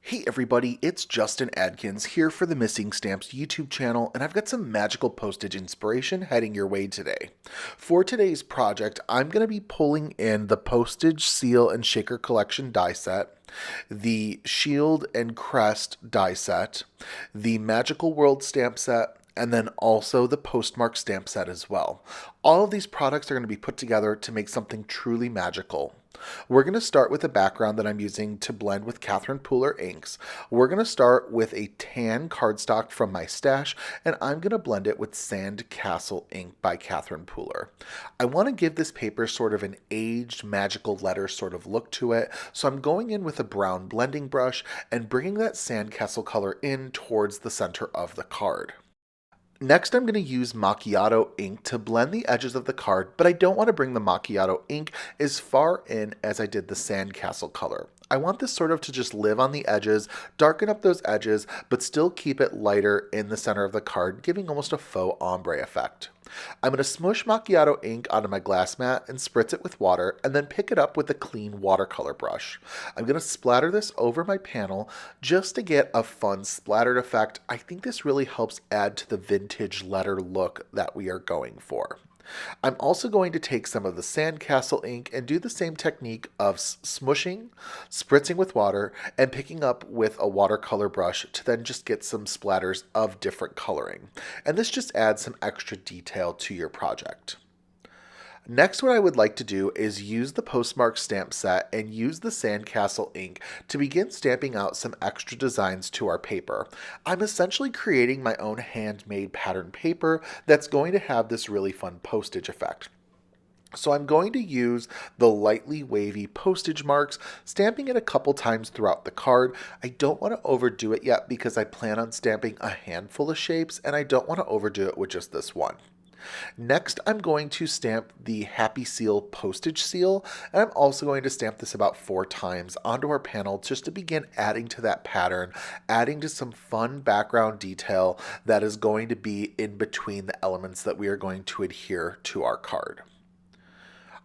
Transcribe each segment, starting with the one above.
Hey everybody, it's Justin Adkins here for the Missing Stamps YouTube channel, and I've got some magical postage inspiration heading your way today. For today's project, I'm going to be pulling in the Postage Seal and Shaker Collection die set, the Shield and Crest die set, the Magical World stamp set, and then also the Postmark stamp set as well. All of these products are going to be put together to make something truly magical. We're going to start with a background that I'm using to blend with Catherine Pooler inks. We're going to start with a tan cardstock from my stash, and I'm going to blend it with Sand Castle ink by Catherine Pooler. I want to give this paper sort of an aged magical letter sort of look to it, so I'm going in with a brown blending brush and bringing that Sand Castle color in towards the center of the card. Next, I'm going to use macchiato ink to blend the edges of the card, but I don't want to bring the macchiato ink as far in as I did the sandcastle color. I want this sort of to just live on the edges, darken up those edges, but still keep it lighter in the center of the card, giving almost a faux ombre effect. I'm going to smush macchiato ink onto my glass mat and spritz it with water, and then pick it up with a clean watercolor brush. I'm going to splatter this over my panel just to get a fun splattered effect. I think this really helps add to the vintage letter look that we are going for. I'm also going to take some of the Sandcastle ink and do the same technique of smushing, spritzing with water, and picking up with a watercolor brush to then just get some splatters of different coloring. And this just adds some extra detail to your project. Next, what I would like to do is use the Postmark stamp set and use the Sandcastle ink to begin stamping out some extra designs to our paper. I'm essentially creating my own handmade pattern paper that's going to have this really fun postage effect. So I'm going to use the lightly wavy postage marks, stamping it a couple times throughout the card. I don't want to overdo it yet because I plan on stamping a handful of shapes, and I don't want to overdo it with just this one. Next, I'm going to stamp the Happy Seal postage seal, and I'm also going to stamp this about 4 times onto our panel just to begin adding to that pattern, adding to some fun background detail that is going to be in between the elements that we are going to adhere to our card.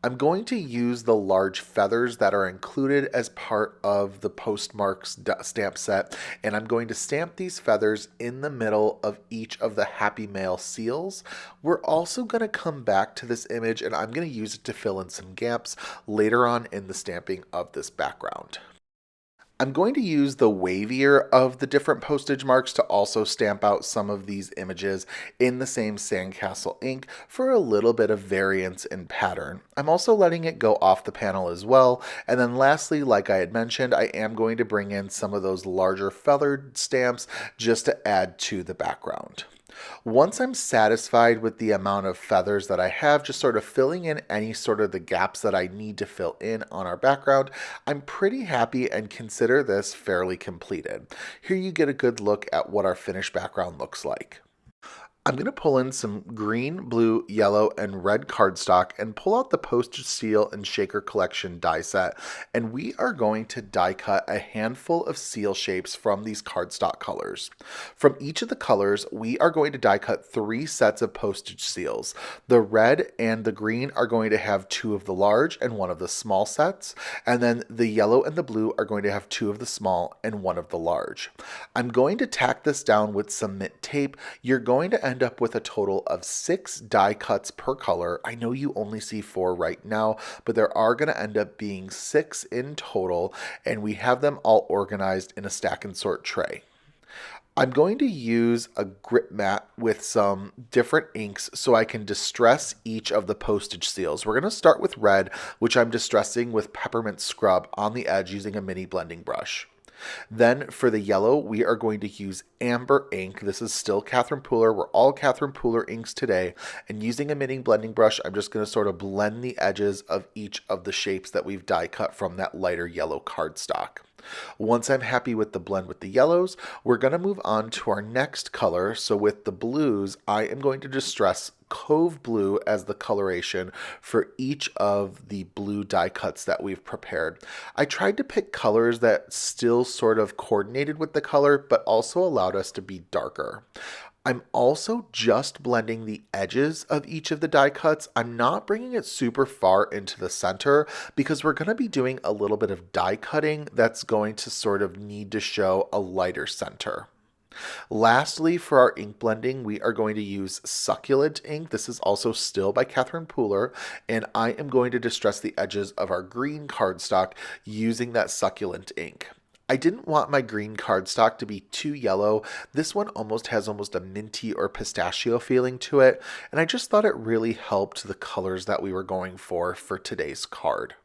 I'm going to use the large feathers that are included as part of the Postmarks stamp set, and I'm going to stamp these feathers in the middle of each of the Happy Mail seals. We're also going to come back to this image, and I'm going to use it to fill in some gaps later on in the stamping of this background. I'm going to use the wavier of the different postage marks to also stamp out some of these images in the same Sandcastle ink for a little bit of variance in pattern. I'm also letting it go off the panel as well. And then lastly, like I had mentioned, I am going to bring in some of those larger feathered stamps just to add to the background. Once I'm satisfied with the amount of feathers that I have, just sort of filling in any sort of the gaps that I need to fill in on our background, I'm pretty happy and consider this fairly completed. Here you get a good look at what our finished background looks like. I'm going to pull in some green, blue, yellow, and red cardstock and pull out the Postage Seal and Shaker Collection die set, and we are going to die cut a handful of seal shapes from these cardstock colors. From each of the colors, we are going to die cut 3 sets of postage seals. The red and the green are going to have 2 of the large and 1 of the small sets, and then the yellow and the blue are going to have 2 of the small and 1 of the large. I'm going to tack this down with some mint tape. You're going to end up with a total of 6 die cuts per color. I know you only see 4 right now, but there are going to end up being 6 in total, and we have them all organized in a stack and sort tray. I'm going to use a grip mat with some different inks so I can distress each of the postage seals. We're going to start with red, which I'm distressing with peppermint scrub on the edge using a mini blending brush. Then for the yellow, we are going to use amber ink. This is still Catherine Pooler. We're all Catherine Pooler inks today. And using a mini blending brush, I'm just going to sort of blend the edges of each of the shapes that we've die cut from that lighter yellow cardstock. Once I'm happy with the blend with the yellows, we're going to move on to our next color. So with the blues, I am going to distress Cove Blue as the coloration for each of the blue die cuts that we've prepared. I tried to pick colors that still sort of coordinated with the color, but also allowed us to be darker. I'm also just blending the edges of each of the die cuts. I'm not bringing it super far into the center because we're going to be doing a little bit of die cutting that's going to sort of need to show a lighter center. Lastly, for our ink blending, we are going to use Succulent ink. This is also still by Catherine Pooler, and I am going to distress the edges of our green cardstock using that Succulent ink. I didn't want my green cardstock to be too yellow. This one has almost a minty or pistachio feeling to it, and I just thought it really helped the colors that we were going for today's card.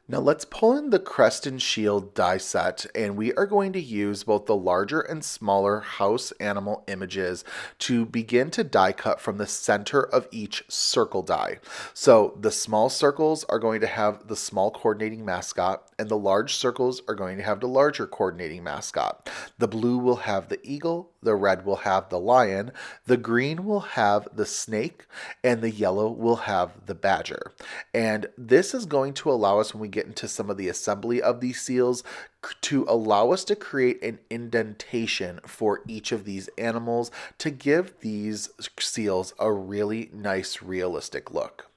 Now let's pull in the Crest and Shield die set, and we are going to use both the larger and smaller house animal images to begin to die cut from the center of each circle die. So the small circles are going to have the small coordinating mascot, and the large circles are going to have the larger coordinating mascot. The blue will have the eagle, the red will have the lion, the green will have the snake, and the yellow will have the badger. And this is going to allow us, when we get into some of the assembly of these seals, to allow us to create an indentation for each of these animals to give these seals a really nice realistic look.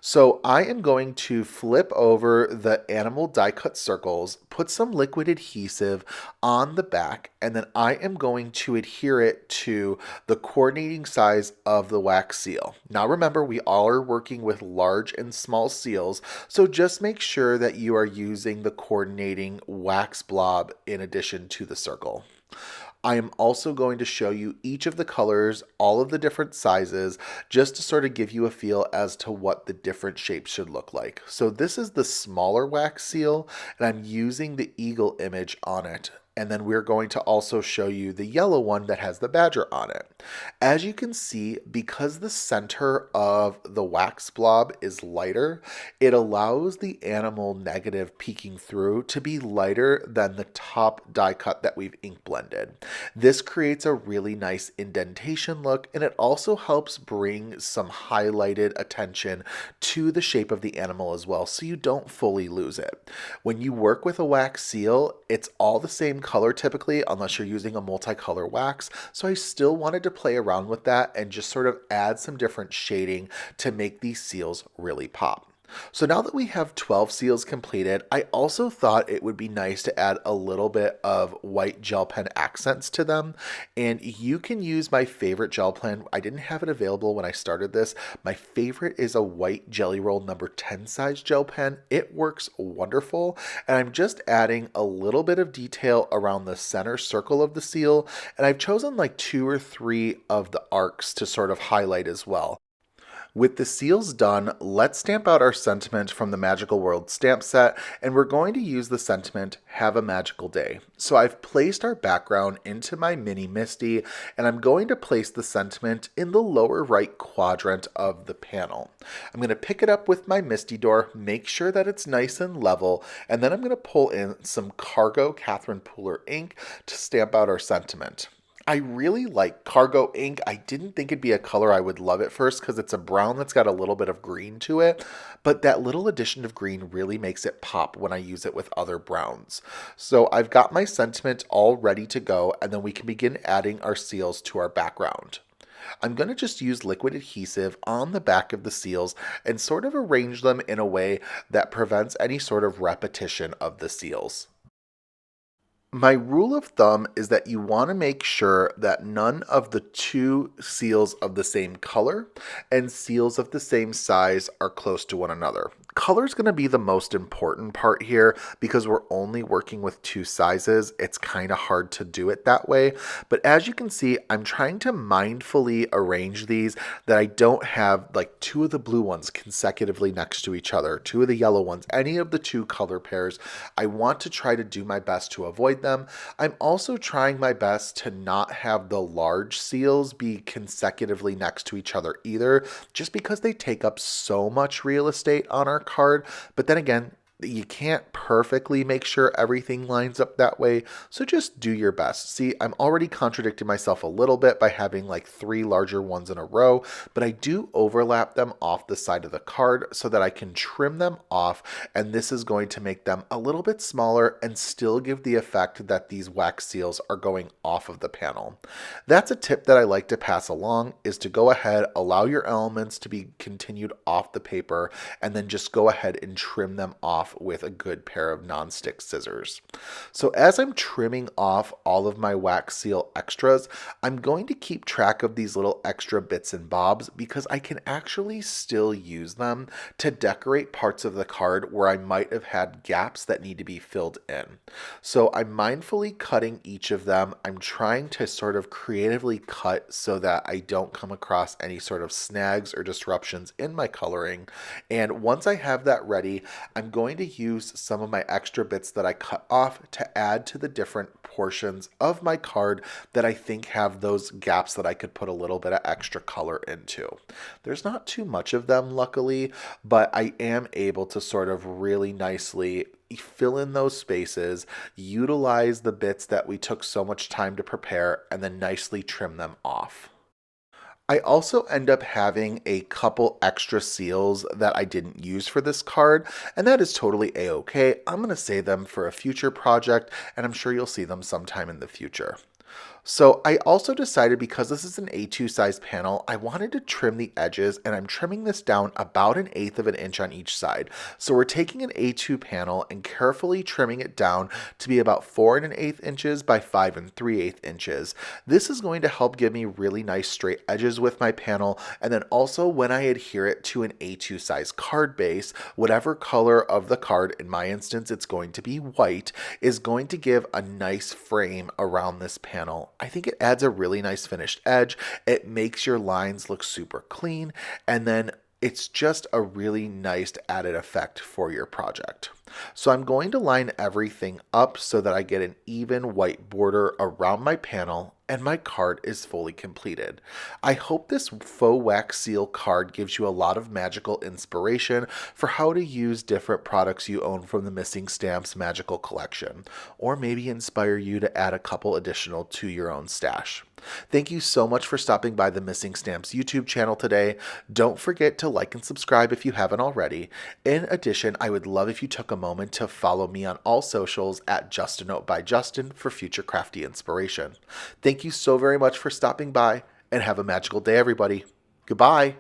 So I am going to flip over the animal die cut circles, put some liquid adhesive on the back, and then I am going to adhere it to the coordinating size of the wax seal. Now remember, we all are working with large and small seals, so just make sure that you are using the coordinating wax blob in addition to the circle. I am also going to show you each of the colors, all of the different sizes, just to sort of give you a feel as to what the different shapes should look like. So this is the smaller wax seal, and I'm using the eagle image on it. And then we're going to also show you the yellow one that has the badger on it. As you can see, because the center of the wax blob is lighter, it allows the animal negative peeking through to be lighter than the top die cut that we've ink blended. This creates a really nice indentation look, and it also helps bring some highlighted attention to the shape of the animal as well, so you don't fully lose it. When you work with a wax seal, it's all the same color typically, unless you're using a multicolor wax. So I still wanted to play around with that and just sort of add some different shading to make these seals really pop. So now that we have 12 seals completed, I also thought it would be nice to add a little bit of white gel pen accents to them. And you can use my favorite gel pen. I didn't have it available when I started this. My favorite is a white Jelly Roll number 10 size gel pen. It works wonderful. And I'm just adding a little bit of detail around the center circle of the seal. And I've chosen like 2 or 3 of the arcs to sort of highlight as well. With the seals done, let's stamp out our sentiment from the Magical World stamp set, and we're going to use the sentiment, "Have a magical day." So I've placed our background into my mini Misty, and I'm going to place the sentiment in the lower right quadrant of the panel. I'm going to pick it up with my Misty door, make sure that it's nice and level, and then I'm going to pull in some Cargo Catherine Pooler ink to stamp out our sentiment. I really like Cargo ink. I didn't think it'd be a color I would love at first because it's a brown that's got a little bit of green to it, but that little addition of green really makes it pop when I use it with other browns. So I've got my sentiment all ready to go, and then we can begin adding our seals to our background. I'm going to just use liquid adhesive on the back of the seals and sort of arrange them in a way that prevents any sort of repetition of the seals. My rule of thumb is that you want to make sure that none of the 2 seals of the same color and seals of the same size are close to one another. Color is going to be the most important part here because we're only working with 2 sizes. It's kind of hard to do it that way. But as you can see, I'm trying to mindfully arrange these that I don't have like 2 of the blue ones consecutively next to each other, 2 of the yellow ones, any of the 2 color pairs. I want to try to do my best to avoid them. I'm also trying my best to not have the large seals be consecutively next to each other either, just because they take up so much real estate on our card. But then again, You can't perfectly make sure everything lines up that way, so just do your best. See, I'm already contradicting myself a little bit by having like 3 larger ones in a row, but I do overlap them off the side of the card so that I can trim them off, and this is going to make them a little bit smaller and still give the effect that these wax seals are going off of the panel. That's a tip that I like to pass along, is to go ahead, allow your elements to be continued off the paper, and then just go ahead and trim them off with a good pair of non-stick scissors. So as I'm trimming off all of my wax seal extras, I'm going to keep track of these little extra bits and bobs because I can actually still use them to decorate parts of the card where I might have had gaps that need to be filled in. So I'm mindfully cutting each of them. I'm trying to sort of creatively cut so that I don't come across any sort of snags or disruptions in my coloring. And once I have that ready, I'm going to use some of my extra bits that I cut off to add to the different portions of my card that I think have those gaps that I could put a little bit of extra color into. There's not too much of them, luckily, but I am able to sort of really nicely fill in those spaces, utilize the bits that we took so much time to prepare, and then nicely trim them off. I also end up having a couple extra seals that I didn't use for this card, and that is totally a-okay. I'm going to save them for a future project, and I'm sure you'll see them sometime in the future. So I also decided, because this is an A2 size panel, I wanted to trim the edges, and I'm trimming this down about 1/8 of an inch on each side. So we're taking an A2 panel and carefully trimming it down to be about 4 1/8 inches by 5 3/8 inches. This is going to help give me really nice straight edges with my panel, and then also when I adhere it to an A2 size card base, whatever color of the card, in my instance it's going to be white, is going to give a nice frame around this panel. I think it adds a really nice finished edge. It makes your lines look super clean, and then it's just a really nice added effect for your project. So I'm going to line everything up so that I get an even white border around my panel, and my card is fully completed. I hope this faux wax seal card gives you a lot of magical inspiration for how to use different products you own from the Missing Stamps magical collection, or maybe inspire you to add a couple additional to your own stash. Thank you so much for stopping by the Missing Stamps YouTube channel today. Don't forget to like and subscribe if you haven't already. In addition, I would love if you took a moment to follow me on all socials at Just a Note by Justin for future crafty inspiration. Thank you so very much for stopping by, and have a magical day, everybody. Goodbye.